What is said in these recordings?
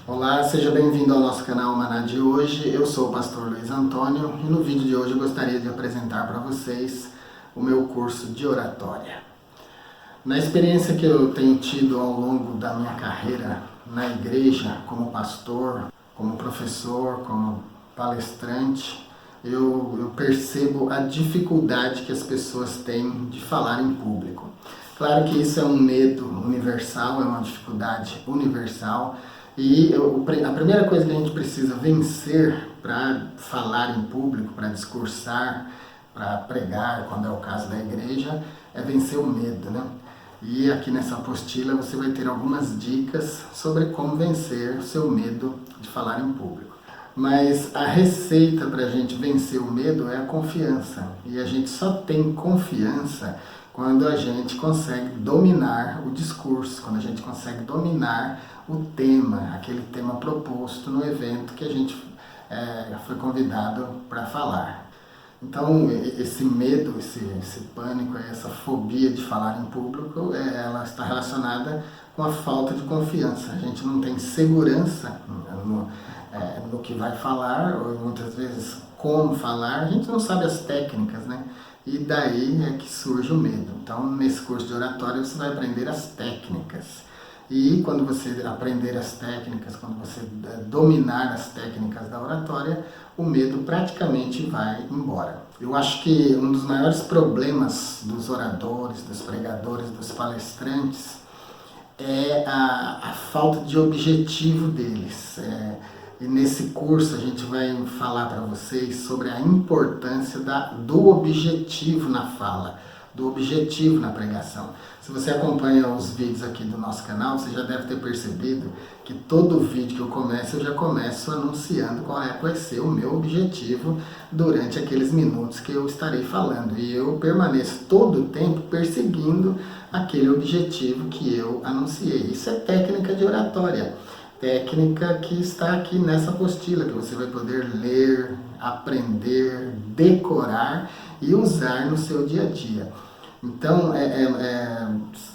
Olá, seja bem-vindo ao nosso canal Maná de hoje. Eu sou o pastor Luiz Antônio e no vídeo de hoje eu gostaria de apresentar para vocês o meu curso de oratória. Na experiência que eu tenho tido ao longo da minha carreira na igreja, como pastor, como professor, como palestrante, eu percebo a dificuldade que as pessoas têm de falar em público. Claro que isso é um medo universal, é uma dificuldade universal, e a primeira coisa que a gente precisa vencer para falar em público, para discursar, para pregar, quando é o caso da igreja, é vencer o medo, né? E aqui nessa apostila você vai ter algumas dicas sobre como vencer o seu medo de falar em público. Mas a receita para a gente vencer o medo é a confiança. E a gente só tem confiança quando a gente consegue dominar o discurso, quando a gente consegue dominar o tema, aquele tema proposto no evento que a gente foi convidado para falar. Então, esse medo, esse pânico, essa fobia de falar em público, ela está relacionada com a falta de confiança. A gente não tem segurança no que vai falar, ou muitas vezes como falar, a gente não sabe as técnicas, né? E daí é que surge o medo. Então, nesse curso de oratória, você vai aprender as técnicas. E quando você aprender as técnicas, quando você dominar as técnicas da oratória, o medo praticamente vai embora. Eu acho que um dos maiores problemas dos oradores, dos pregadores, dos palestrantes é a falta de objetivo deles. E nesse curso a gente vai falar para vocês sobre a importância do objetivo na fala, do objetivo na pregação. Se você acompanha os vídeos aqui do nosso canal, você já deve ter percebido que todo vídeo que eu começo, eu já começo anunciando qual vai ser o meu objetivo durante aqueles minutos que eu estarei falando. E eu permaneço todo o tempo perseguindo aquele objetivo que eu anunciei. Isso é técnica de oratória. Técnica que está aqui nessa apostila, que você vai poder ler, aprender, decorar e usar no seu dia a dia. Então,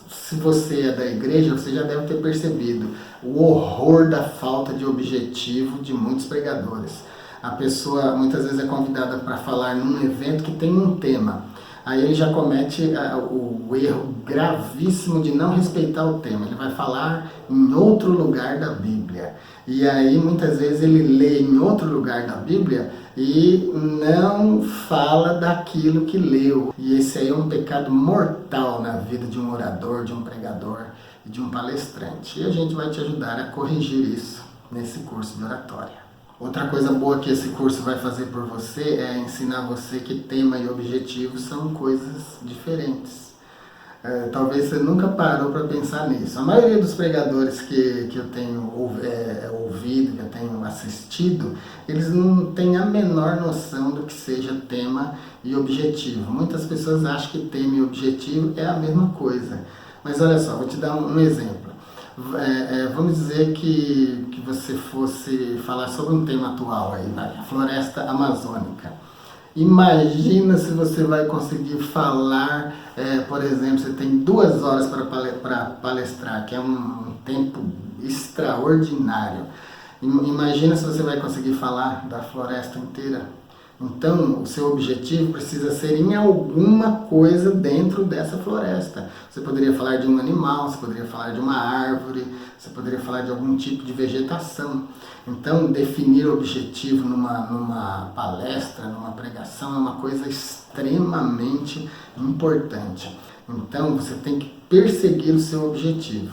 se você é da igreja, você já deve ter percebido o horror da falta de objetivo de muitos pregadores. A pessoa muitas vezes é convidada para falar num evento que tem um tema. Aí ele já comete o erro gravíssimo de não respeitar o tema. Ele vai falar em outro lugar da Bíblia. E aí muitas vezes ele lê em outro lugar da Bíblia e não fala daquilo que leu. E esse aí é um pecado mortal na vida de um orador, de um pregador e de um palestrante. E a gente vai te ajudar a corrigir isso nesse curso de oratória. Outra coisa boa que esse curso vai fazer por você é ensinar você que tema e objetivo são coisas diferentes. Talvez você nunca parou para pensar nisso. A maioria dos pregadores que eu tenho ouvido, que eu tenho assistido, eles não têm a menor noção do que seja tema e objetivo. Muitas pessoas acham que tema e objetivo é a mesma coisa. Mas olha só, vou te dar um exemplo. Vamos dizer que você fosse falar sobre um tema atual aí, a floresta amazônica. Imagina se você vai conseguir falar, por exemplo, você tem 2 horas para palestrar, que é um tempo extraordinário. Imagina se você vai conseguir falar da floresta inteira. Então, o seu objetivo precisa ser em alguma coisa dentro dessa floresta. Você poderia falar de um animal, você poderia falar de uma árvore, você poderia falar de algum tipo de vegetação. Então, definir o objetivo numa palestra, numa pregação, é uma coisa extremamente importante. Então, você tem que perseguir o seu objetivo.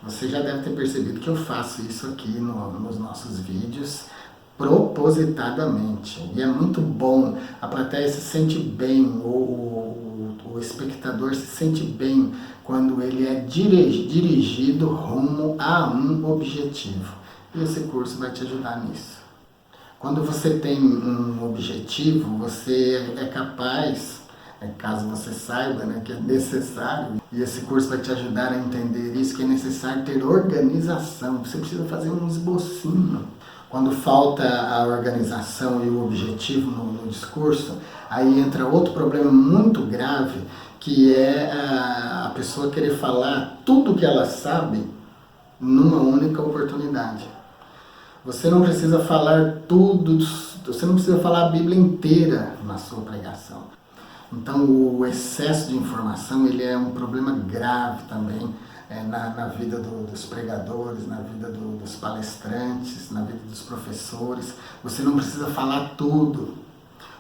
Você já deve ter percebido que eu faço isso aqui nos nossos vídeos, propositadamente. E é muito bom, a plateia se sente bem, o espectador se sente bem quando ele é dirigido rumo a um objetivo. E esse curso vai te ajudar nisso. Quando você tem um objetivo, você é capaz, caso você saiba, né, que é necessário, e esse curso vai te ajudar a entender isso, que é necessário ter organização. Você precisa fazer um esbocinho. Quando falta a organização e o objetivo no discurso, aí entra outro problema muito grave, que é a pessoa querer falar tudo o que ela sabe numa única oportunidade. Você não precisa falar tudo, você não precisa falar a Bíblia inteira na sua pregação. Então o excesso de informação ele é um problema grave também na vida dos pregadores, na vida dos palestrantes, na vida dos professores. Você não precisa falar tudo.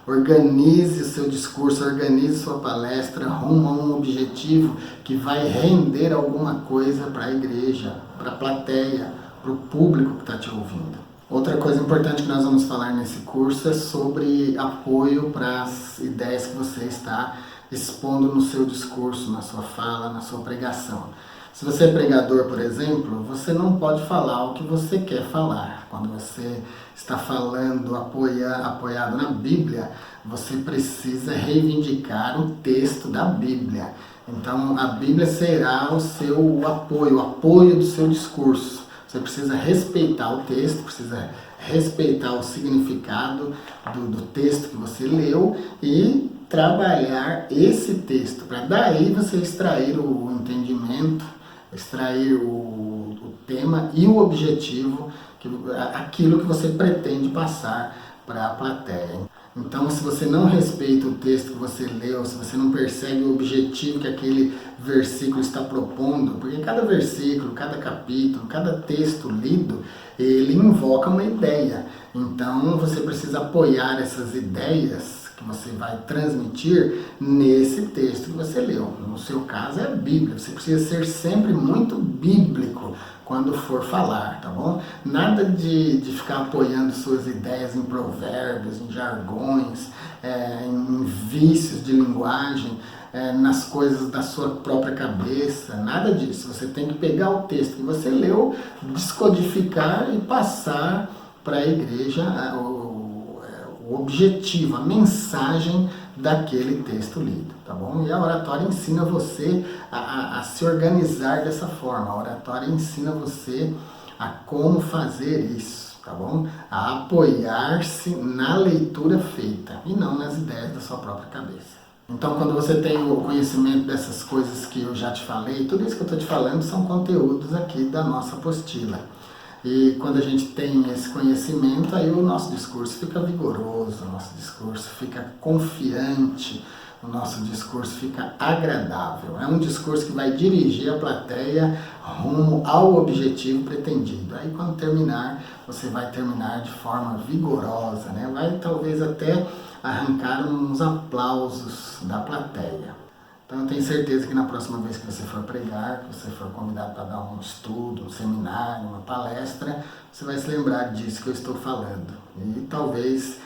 Organize o seu discurso, organize sua palestra rumo a um objetivo que vai render alguma coisa para a igreja, para a plateia, para o público que está te ouvindo. Outra coisa importante que nós vamos falar nesse curso é sobre apoio para as ideias que você está expondo no seu discurso, na sua fala, na sua pregação. Se você é pregador, por exemplo, você não pode falar o que você quer falar. Quando você está falando apoiado na Bíblia, você precisa reivindicar o texto da Bíblia. Então, a Bíblia será o seu apoio, o apoio do seu discurso. Você precisa respeitar o texto, precisa respeitar o significado do texto que você leu e trabalhar esse texto, para daí você extrair o entendimento, extrair o tema e o objetivo, aquilo que você pretende passar para a plateia. Então, se você não respeita o texto que você leu, se você não persegue o objetivo que aquele versículo está propondo, porque cada versículo, cada capítulo, cada texto lido, ele invoca uma ideia. Então, você precisa apoiar essas ideias que você vai transmitir nesse texto que você leu. No seu caso é a Bíblia. Você precisa ser sempre muito bíblico quando for falar, tá bom? Nada de ficar apoiando suas ideias em provérbios, em jargões, em vícios de linguagem, nas coisas da sua própria cabeça, nada disso. Você tem que pegar o texto que você leu, descodificar e passar para a igreja o objetivo, a mensagem daquele texto lido, tá bom? E a oratória ensina você a se organizar dessa forma. A oratória ensina você a como fazer isso, tá bom? A apoiar-se na leitura feita e não nas ideias da sua própria cabeça. Então, quando você tem o conhecimento dessas coisas que eu já te falei, tudo isso que eu estou te falando são conteúdos aqui da nossa apostila. E quando a gente tem esse conhecimento, aí o nosso discurso fica vigoroso, o nosso discurso fica confiante, o nosso discurso fica agradável. É um discurso que vai dirigir a plateia rumo ao objetivo pretendido. Aí quando terminar, você vai terminar de forma vigorosa, né? Vai talvez até arrancar uns aplausos da plateia. Então eu tenho certeza que na próxima vez que você for pregar, que você for convidado para dar um estudo, um seminário, uma palestra, você vai se lembrar disso que eu estou falando. E talvez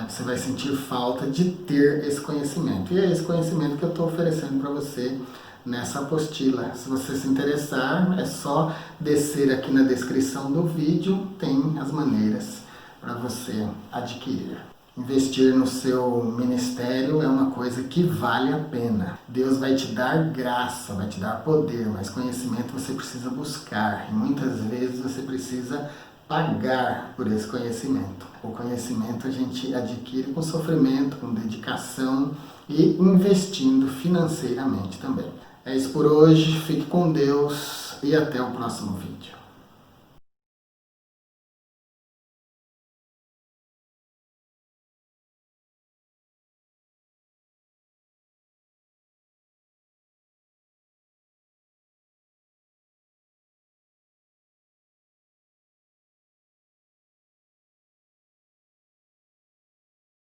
você vai sentir falta de ter esse conhecimento. E é esse conhecimento que eu estou oferecendo para você nessa apostila. Se você se interessar, é só descer aqui na descrição do vídeo, tem as maneiras para você adquirir. Investir no seu ministério é uma coisa que vale a pena. Deus vai te dar graça, vai te dar poder, mas conhecimento você precisa buscar. E muitas vezes você precisa pagar por esse conhecimento. O conhecimento a gente adquire com sofrimento, com dedicação e investindo financeiramente também. É isso por hoje, fique com Deus e até o próximo vídeo.